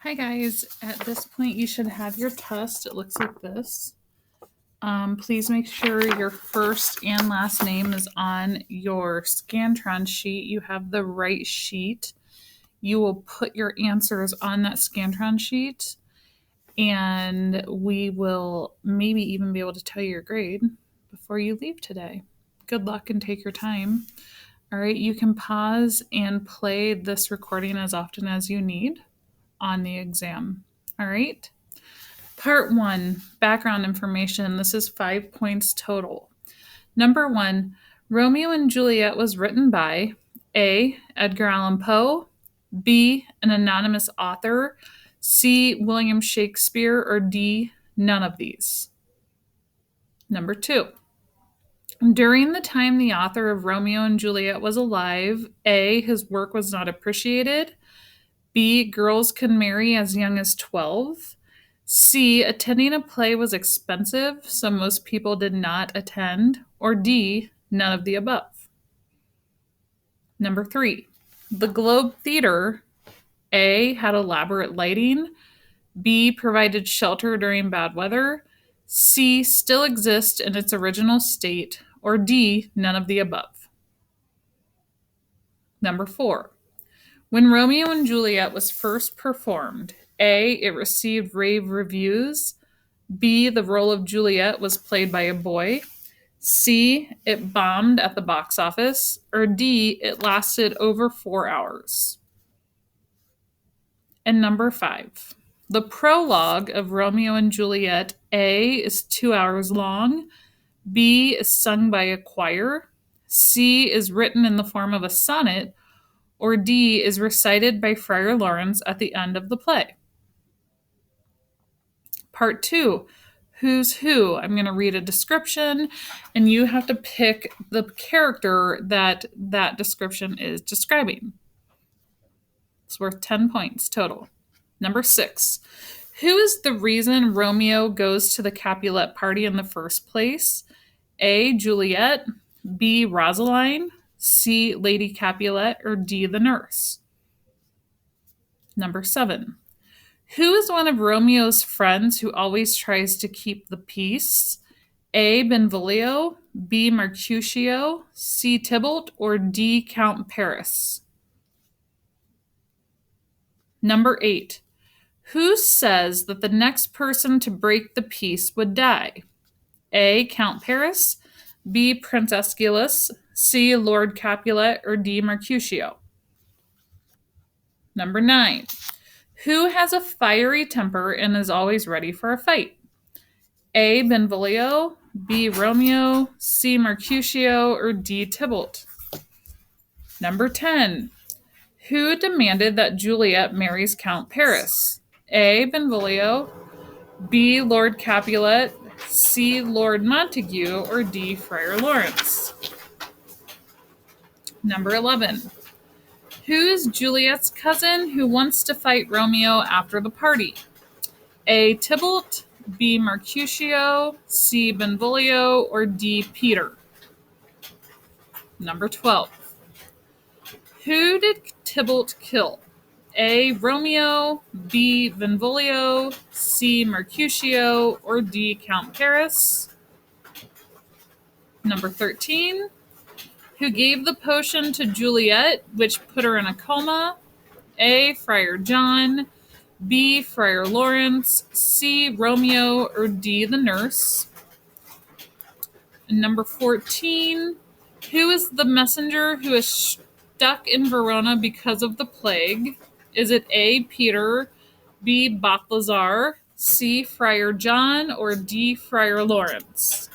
Hi guys, at this point you should have your test. It looks like this. Please make sure your first and last name is on your Scantron sheet. You have the right sheet. You will put your answers on that Scantron sheet and we will maybe even be able to tell you your grade before you leave today. Good luck and take your time. All right, you can pause and play this recording as often as you need on the exam. All right. Part 1, background information. This is 5 points total. Number 1, Romeo and Juliet was written by A. Edgar Allan Poe, B. An anonymous author, C. William Shakespeare, or D. None of these. Number 2, during the time the author of Romeo and Juliet was alive, A. His work was not appreciated, B. Girls can marry as young as 12. C. Attending a play was expensive, so most people did not attend. Or D. None of the above. Number 3. The Globe Theater, A. had elaborate lighting. B. provided shelter during bad weather. C. still exists in its original state. Or D. None of the above. Number 4. When Romeo and Juliet was first performed, A. it received rave reviews. B. the role of Juliet was played by a boy. C. it bombed at the box office. Or D. it lasted over 4 hours. And number 5. The prologue of Romeo and Juliet, A. is 2 hours long. B. is sung by a choir. C. is written in the form of a sonnet. Or D. is recited by Friar Lawrence at the end of the play. Part 2, who's who? I'm going to read a description, and you have to pick the character that description is describing. It's worth 10 points total. Number 6, who is the reason Romeo goes to the Capulet party in the first place? A. Juliet, B. Rosaline, C. Lady Capulet, or D. the nurse. Number 7, who is one of Romeo's friends who always tries to keep the peace? A. Benvolio, B. Mercutio, C. Tybalt, or D. Count Paris? Number 8, who says that the next person to break the peace would die? A. Count Paris, B. Prince Aeschylus, C. Lord Capulet, or D. Mercutio? Number 9, who has a fiery temper and is always ready for a fight? A. Benvolio, B. Romeo, C. Mercutio, or D. Tybalt? Number 10, who demanded that Juliet marries Count Paris? A. Benvolio, B. Lord Capulet, C. Lord Montague, or D. Friar Lawrence? Number 11, who is Juliet's cousin who wants to fight Romeo after the party? A. Tybalt, B. Mercutio, C. Benvolio, or D. Peter? Number 12, who did Tybalt kill? A. Romeo, B. Benvolio, C. Mercutio, or D. Count Paris? Number 13, who gave the potion to Juliet, which put her in a coma? A. Friar John, B. Friar Lawrence, C. Romeo, or D. the nurse? And number 14, who is the messenger who is stuck in Verona because of the plague? Is it A. Peter, B. Balthazar, C. Friar John, or D. Friar Lawrence?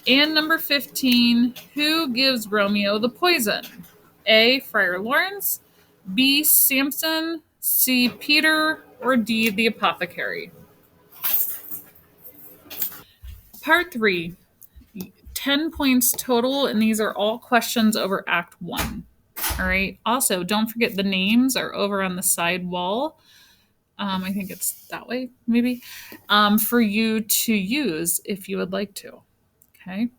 And number 15, who gives Romeo the poison? A. Friar Lawrence, B. Samson, C. Peter, or D. the apothecary? Part 3, 10 points total, and these are all questions over Act 1. All right. Also, don't forget the names are over on the side wall. I think it's that way, maybe, for you to use if you would like to. Okay.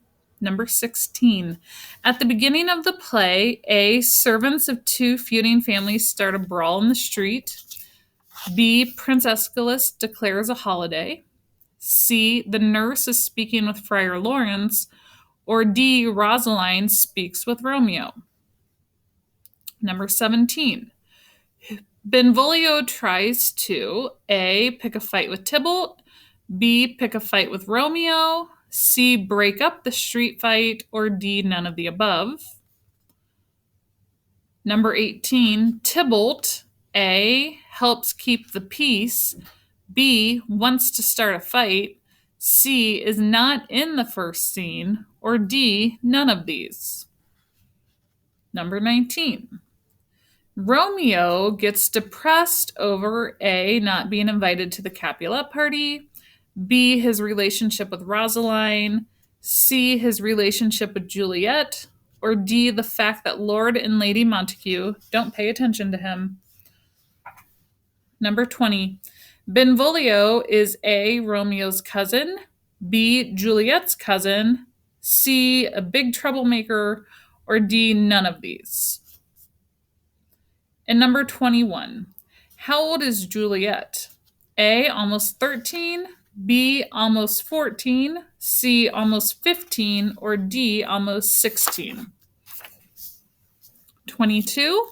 Number 16. At the beginning of the play, A. servants of two feuding families start a brawl in the street. B, Prince Aeschylus declares a holiday. C, the nurse is speaking with Friar Lawrence. Or D, Rosaline speaks with Romeo. Number 17. Benvolio tries to A, pick a fight with Tybalt, B, pick a fight with Romeo, C, break up the street fight, or D, none of the above. Number 18, Tybalt, A, helps keep the peace, B, wants to start a fight, C, is not in the first scene, or D, none of these. Number 19. Romeo gets depressed over A, not being invited to the Capulet party, B, his relationship with Rosaline, C, his relationship with Juliet, or D, the fact that Lord and Lady Montague don't pay attention to him. Number 20. Benvolio is A, Romeo's cousin, B, Juliet's cousin, C, a big troublemaker, or D, none of these. And number 21. How old is Juliet? A, almost 13, B, almost 14, C, almost 15, or D, almost 16. 22.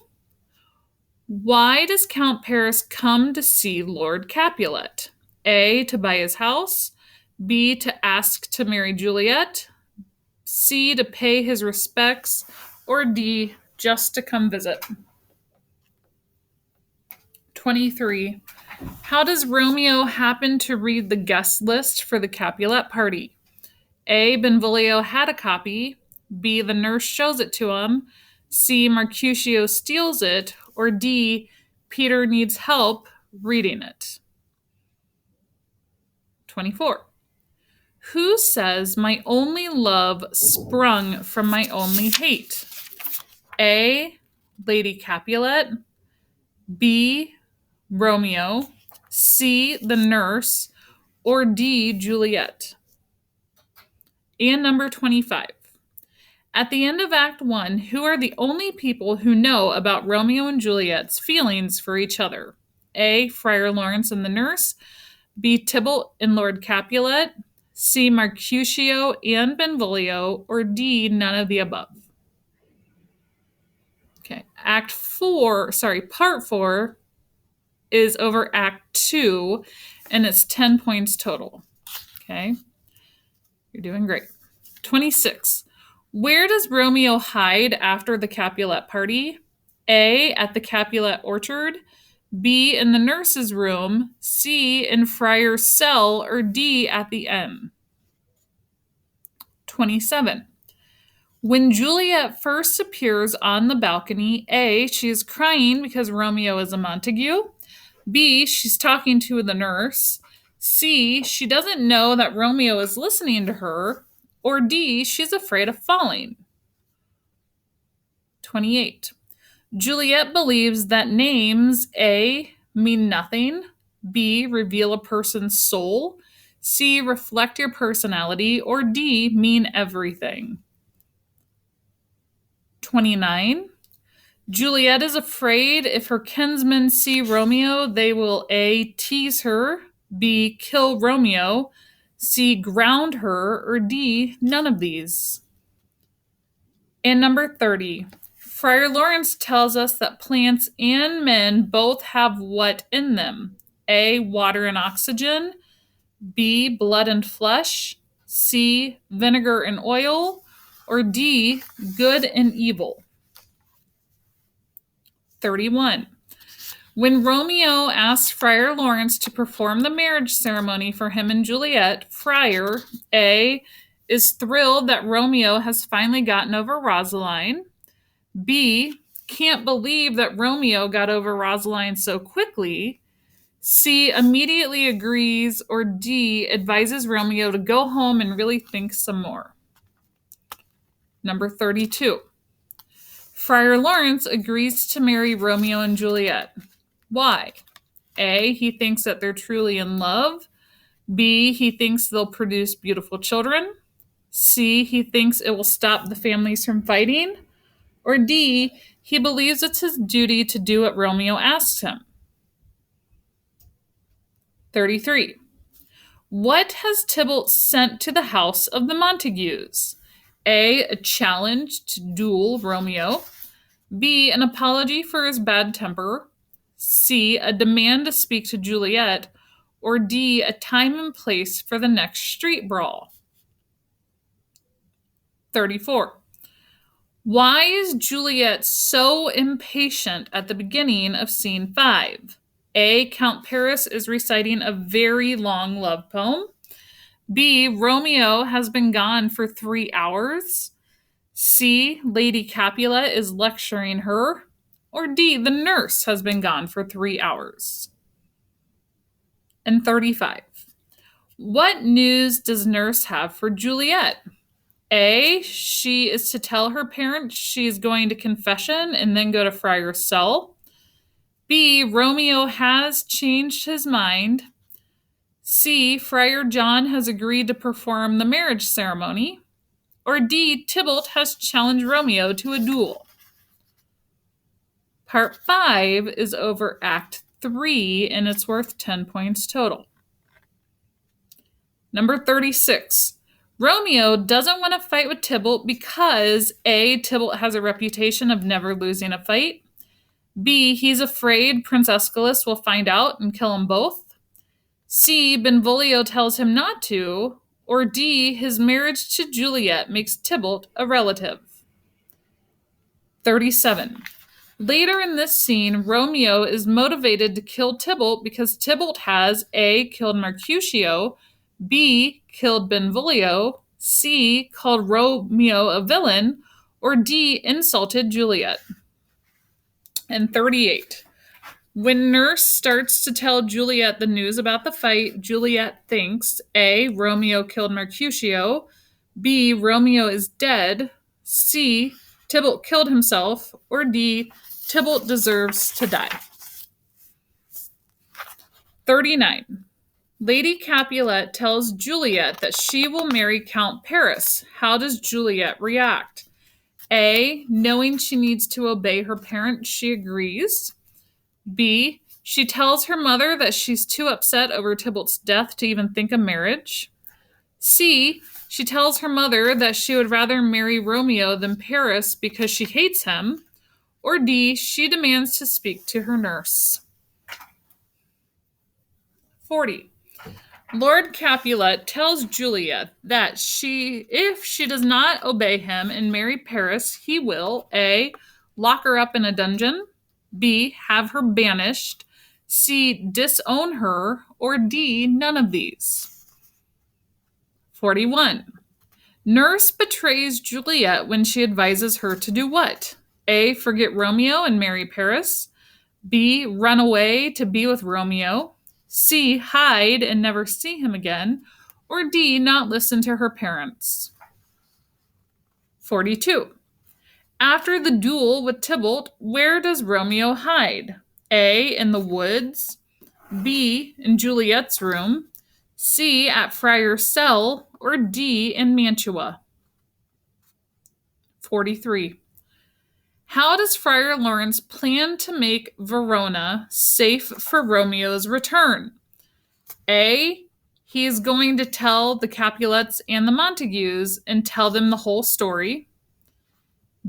Why does Count Paris come to see Lord Capulet? A, to buy his house, B, to ask to marry Juliet, C, to pay his respects, or D, just to come visit. 23. How does Romeo happen to read the guest list for the Capulet party? A, Benvolio had a copy, B, the nurse shows it to him, C, Mercutio steals it, or D, Peter needs help reading it. 24. Who says my only love sprung from my only hate? A, Lady Capulet, B, Romeo, C, the nurse, or D, Juliet. And number 25. At the end of Act 1, who are the only people who know about Romeo and Juliet's feelings for each other? A, Friar Lawrence and the nurse, B, Tybalt and Lord Capulet, C, Mercutio and Benvolio, or D, none of the above. Okay, Part 4 is over Act 2, and it's 10 points total. Okay, you're doing great. 26. Where does Romeo hide after the Capulet party? A, at the Capulet orchard, B, in the nurse's room, C, in Friar's cell, or D, at the inn. 27. When Juliet first appears on the balcony, A, she is crying because Romeo is a Montague, B, she's talking to the nurse, C, she doesn't know that Romeo is listening to her, or D, she's afraid of falling. 28. Juliet believes that names A, mean nothing, B, reveal a person's soul, C, reflect your personality, or D, mean everything. 29. Juliet is afraid if her kinsmen see Romeo, they will A, tease her, B, kill Romeo, C, ground her, or D, none of these. And number 30. Friar Lawrence tells us that plants and men both have what in them? A, water and oxygen, B, blood and flesh, C, vinegar and oil, or D, good and evil. 31. When Romeo asks Friar Lawrence to perform the marriage ceremony for him and Juliet, Friar A, is thrilled that Romeo has finally gotten over Rosaline, B, can't believe that Romeo got over Rosaline so quickly, C, immediately agrees, or D, advises Romeo to go home and really think some more. Number 32. Friar Lawrence agrees to marry Romeo and Juliet. Why? A, he thinks that they're truly in love. B, he thinks they'll produce beautiful children. C, he thinks it will stop the families from fighting. Or D, he believes it's his duty to do what Romeo asks him. 33. What has Tybalt sent to the house of the Montagues? A challenge to duel Romeo. B, an apology for his bad temper. C, a demand to speak to Juliet. Or D, a time and place for the next street brawl. 34. Why is Juliet so impatient at the beginning of scene 5? A, Count Paris is reciting a very long love poem. B, Romeo has been gone for 3 hours. C, Lady Capulet is lecturing her. Or D, the nurse has been gone for 3 hours. And 35. What news does nurse have for Juliet? A, she is to tell her parents she is going to confession and then go to Friar's cell. B, Romeo has changed his mind. C, Friar John has agreed to perform the marriage ceremony. Or D, Tybalt has challenged Romeo to a duel. Part 5 is over Act 3, and it's worth 10 points total. Number 36. Romeo doesn't want to fight with Tybalt because A, Tybalt has a reputation of never losing a fight. B, he's afraid Prince Aeschylus will find out and kill them both. C, Benvolio tells him not to. Or D, his marriage to Juliet makes Tybalt a relative. 37. Later in this scene, Romeo is motivated to kill Tybalt because Tybalt has A, killed Mercutio, B, killed Benvolio, C, called Romeo a villain, or D, insulted Juliet. And 38. When Nurse starts to tell Juliet the news about the fight, Juliet thinks A, Romeo killed Mercutio, B, Romeo is dead, C, Tybalt killed himself, or D, Tybalt deserves to die. 39. Lady Capulet tells Juliet that she will marry Count Paris. How does Juliet react? A, knowing she needs to obey her parents, she agrees. B, she tells her mother that she's too upset over Tybalt's death to even think of marriage. C, she tells her mother that she would rather marry Romeo than Paris because she hates him. Or D, she demands to speak to her nurse. 40. Lord Capulet tells Juliet that if she does not obey him and marry Paris, he will A, lock her up in a dungeon, B, have her banished, C, disown her, or D, none of these. 41. Nurse betrays Juliet when she advises her to do what? A, forget Romeo and marry Paris. B, run away to be with Romeo. C, hide and never see him again. Or D, not listen to her parents. 42. After the duel with Tybalt, where does Romeo hide? A, in the woods. B, in Juliet's room. C, at Friar's cell. Or D, in Mantua. 43. How does Friar Lawrence plan to make Verona safe for Romeo's return? A, he is going to tell the Capulets and the Montagues and tell them the whole story.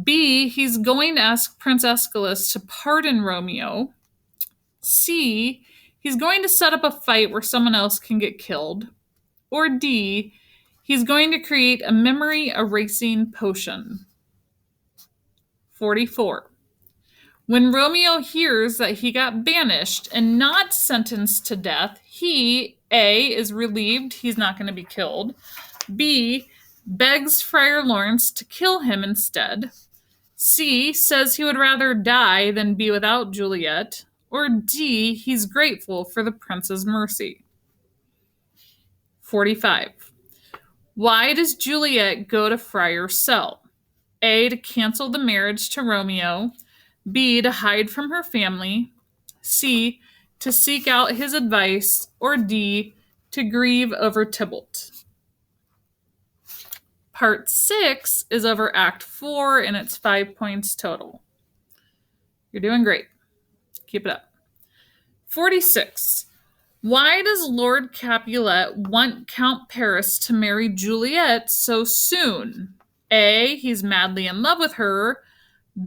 B, he's going to ask Prince Aeschylus to pardon Romeo. C, he's going to set up a fight where someone else can get killed. Or D, he's going to create a memory erasing potion. 44. When Romeo hears that he got banished and not sentenced to death, he, A, is relieved he's not going to be killed. B, begs Friar Lawrence to kill him instead. C, says he would rather die than be without Juliet. Or D, he's grateful for the prince's mercy. 45. Why does Juliet go to Friar's cell? A, to cancel the marriage to Romeo. B, to hide from her family. C, to seek out his advice. Or D, to grieve over Tybalt. Part 6 is over Act 4, and it's 5 points total. You're doing great. Keep it up. 46. Why does Lord Capulet want Count Paris to marry Juliet so soon? A. He's madly in love with her.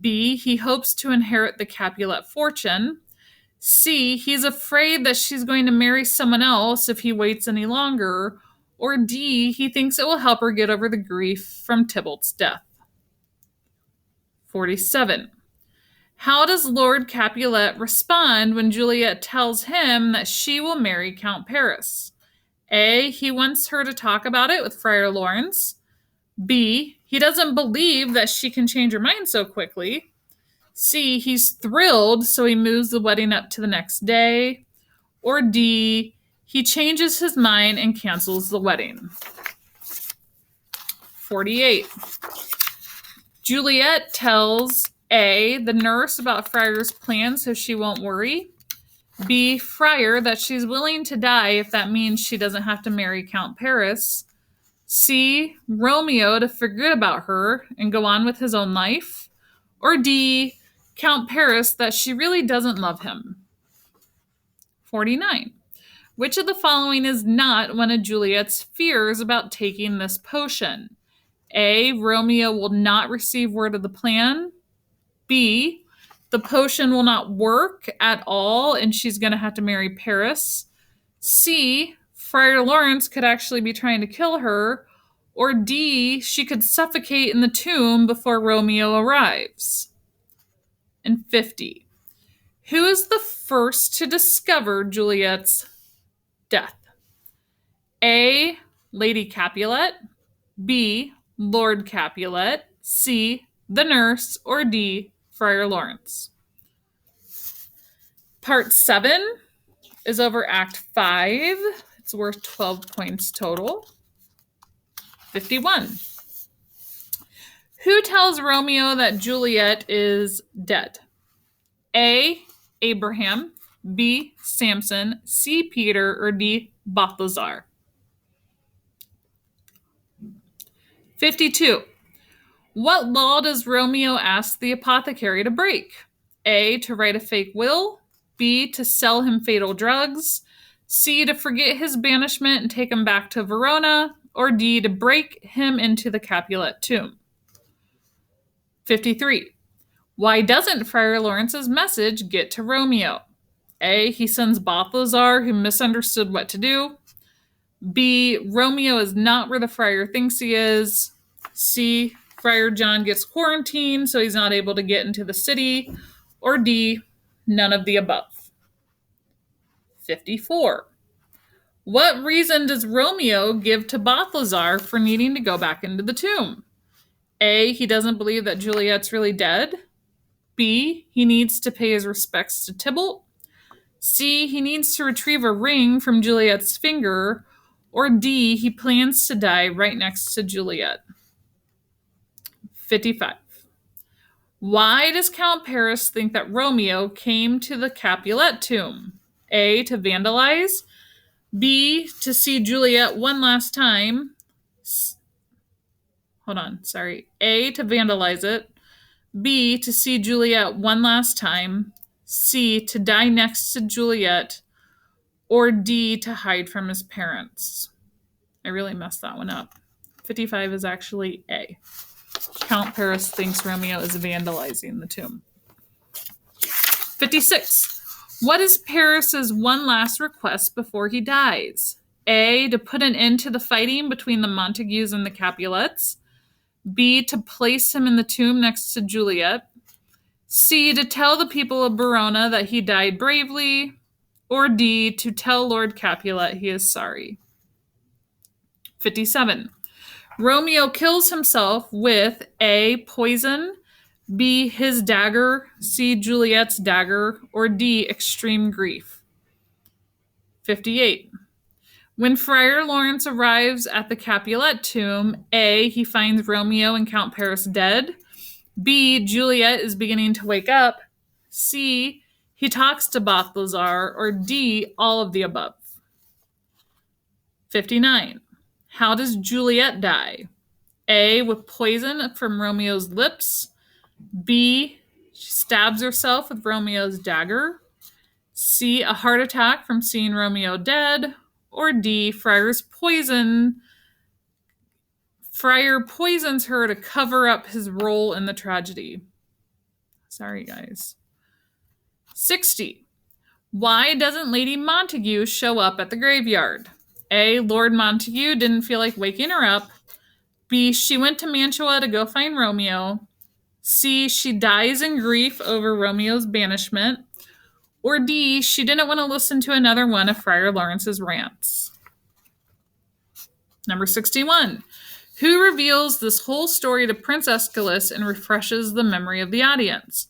B. He hopes to inherit the Capulet fortune. C. He's afraid that she's going to marry someone else if he waits any longer. Or D. He thinks it will help her get over the grief from Tybalt's death. 47. How does Lord Capulet respond when Juliet tells him that she will marry Count Paris? A. He wants her to talk about it with Friar Lawrence. B. He doesn't believe that she can change her mind so quickly. C. He's thrilled, so he moves the wedding up to the next day. Or D. He changes his mind and cancels the wedding. 48. Juliet tells A. the nurse about Friar's plan so she won't worry. B. Friar that she's willing to die if that means she doesn't have to marry Count Paris. C. Romeo to forget about her and go on with his own life. Or D. Count Paris that she really doesn't love him. 49. Which of the following is not one of Juliet's fears about taking this potion? A. Romeo will not receive word of the plan. B. The potion will not work at all and she's going to have to marry Paris. C. Friar Lawrence could actually be trying to kill her. Or D. She could suffocate in the tomb before Romeo arrives. And 50. Who is the first to discover Juliet's death? A. Lady Capulet. B. Lord Capulet. C. The nurse. Or D. Friar Lawrence. Part 7 is over Act 5. It's worth 12 points total. 51. Who tells Romeo that Juliet is dead? A. Abraham. B. Samson. C. Peter. Or D. Balthazar. 52. What law does Romeo ask the apothecary to break? A. To write a fake will. B. To sell him fatal drugs. C. To forget his banishment and take him back to Verona. Or D. To break him into the Capulet tomb. 53. Why doesn't Friar Lawrence's message get to Romeo? A. He sends Balthazar, who misunderstood what to do. B. Romeo is not where the friar thinks he is. C. Friar John gets quarantined, so he's not able to get into the city. Or D. None of the above. 54. What reason does Romeo give to Balthazar for needing to go back into the tomb? A. He doesn't believe that Juliet's really dead. B. He needs to pay his respects to Tybalt. C. He needs to retrieve a ring from Juliet's finger. Or D. He plans to die right next to Juliet. 55. Why does Count Paris think that Romeo came to the Capulet tomb? A. To vandalize. B. To see Juliet one last time. A. To vandalize it. B. To see Juliet one last time. C. To die next to Juliet. Or D. To hide from his parents. I really messed that one up. 55 is actually A. Count Paris thinks Romeo is vandalizing the tomb. 56. What is Paris's one last request before he dies? A. To put an end to the fighting between the Montagues and the Capulets. B. To place him in the tomb next to Juliet. C. To tell the people of Verona that he died bravely. Or D. To tell Lord Capulet he is sorry. 57. Romeo kills himself with A. Poison. B. His dagger. C. Juliet's dagger. Or D. Extreme grief. 58. When Friar Lawrence arrives at the Capulet tomb, A. He finds Romeo and Count Paris dead. B. Juliet is beginning to wake up. C. He talks to Balthazar. Or D. All of the above. 59. How does Juliet die? A. With poison from Romeo's lips. B. She stabs herself with Romeo's dagger. C, a heart attack from seeing Romeo dead, or D, Friar poisons her to cover up his role in the tragedy. Sorry, guys. 60. Why doesn't Lady Montague show up at the graveyard? A, Lord Montague didn't feel like waking her up. B, she went to Mantua to go find Romeo. C, she dies in grief over Romeo's banishment. Or D, she didn't want to listen to another one of Friar Lawrence's rants. Number 61. Who reveals this whole story to Prince Aeschylus and refreshes the memory of the audience?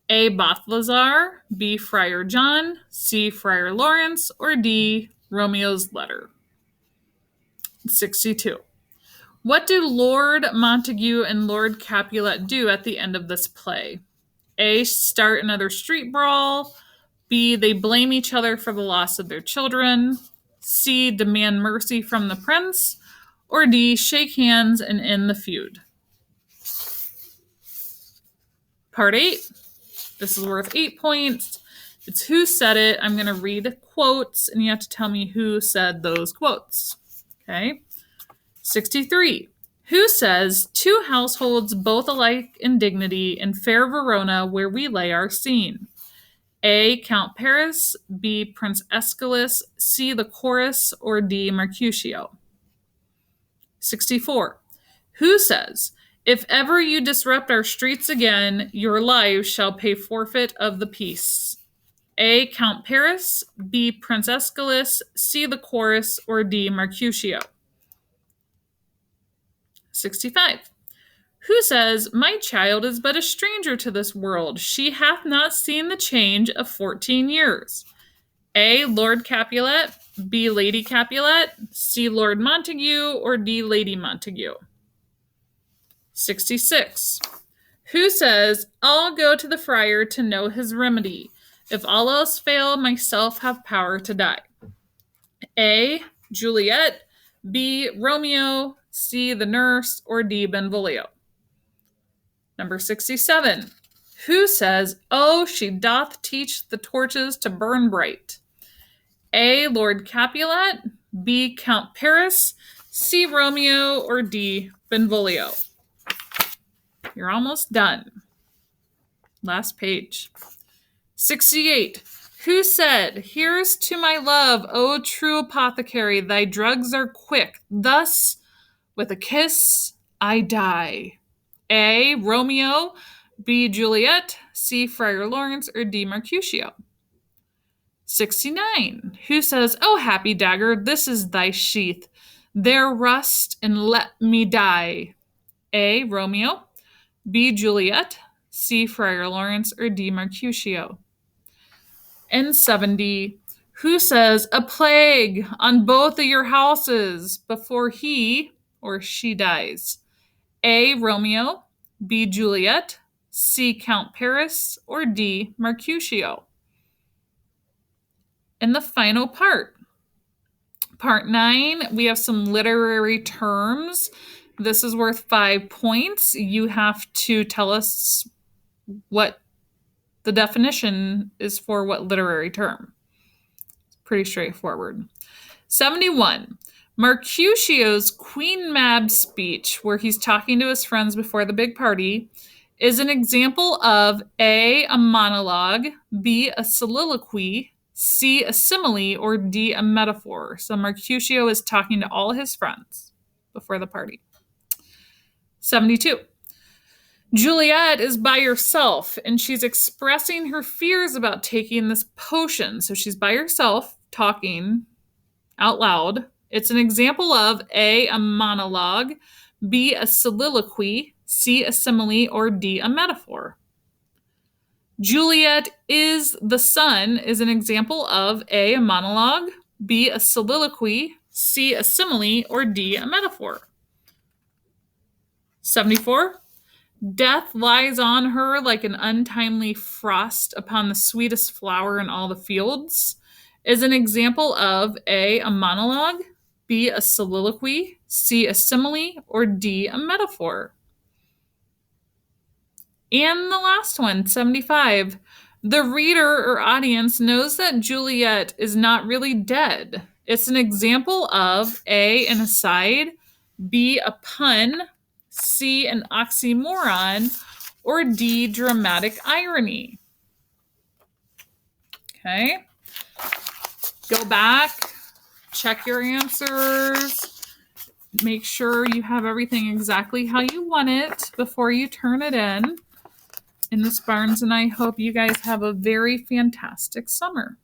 A, Balthazar, B, Friar John, C, Friar Lawrence, or D, Romeo's letter. 62. What do Lord Montague and Lord Capulet do at the end of this play? A, start another street brawl. B, they blame each other for the loss of their children. C, demand mercy from the prince. Or D, shake hands and end the feud. Part 8. This is worth 8 points. It's who said it. I'm going to read quotes, and you have to tell me who said those quotes. Okay. 63. Who says, two households both alike in dignity in fair Verona where we lay our scene? A, Count Paris, B, Prince Aeschylus, C, the chorus, or D, Mercutio. 64. Who says, if ever you disrupt our streets again, your lives shall pay forfeit of the peace? A, Count Paris, B, Prince Aeschylus, C, the chorus, or D, Mercutio. 65. Who says, my child is but a stranger to this world. She hath not seen the change of 14 years. A, Lord Capulet, B, Lady Capulet, C, Lord Montague, or D, Lady Montague. 66. Who says, I'll go to the friar to know his remedy. If all else fail, myself have power to die. A, Juliet, B, Romeo, C, the nurse, or D, Benvolio. Number 67. Who says, oh, she doth teach the torches to burn bright? A, Lord Capulet, B, Count Paris, C, Romeo, or D, Benvolio. You're almost done. Last page. 68. Who said, here's to my love, O true apothecary, thy drugs are quick. Thus, with a kiss, I die. A, Romeo, B, Juliet, C, Friar Lawrence, or D, Mercutio. 69. Who says, oh, happy dagger, this is thy sheath. There rust and let me die. A, Romeo, B, Juliet, C, Friar Lawrence, or D, Mercutio. And 70. Who says, a plague on both of your houses before he or she dies? A, Romeo, B, Juliet, C, Count Paris, or D, Mercutio. And the final part. Part 9, we have some literary terms. This is worth 5 points. You have to tell us what the definition is for what literary term. It's pretty straightforward. 71. Mercutio's Queen Mab speech, where he's talking to his friends before the big party, is an example of A, a monologue, B, a soliloquy, C, a simile, or D, a metaphor. So Mercutio is talking to all his friends before the party. 72. Juliet is by herself, and she's expressing her fears about taking this potion. So she's by herself, talking out loud. It's an example of A, a monologue, B, a soliloquy, C, a simile, or D, a metaphor. Juliet is the sun is an example of A, a monologue, B, a soliloquy, C, a simile, or D, a metaphor. 74. Death lies on her like an untimely frost upon the sweetest flower in all the fields is an example of A, a monologue, B, a soliloquy, C, a simile, or D, a metaphor. And the last one, 75. The reader or audience knows that Juliet is not really dead. It's an example of A, an aside, B, a pun, C, an oxymoron, or D, dramatic irony. Okay. Go back, check your answers, make sure you have everything exactly how you want it before you turn it in. Miss Barnes and I hope you guys have a very fantastic summer.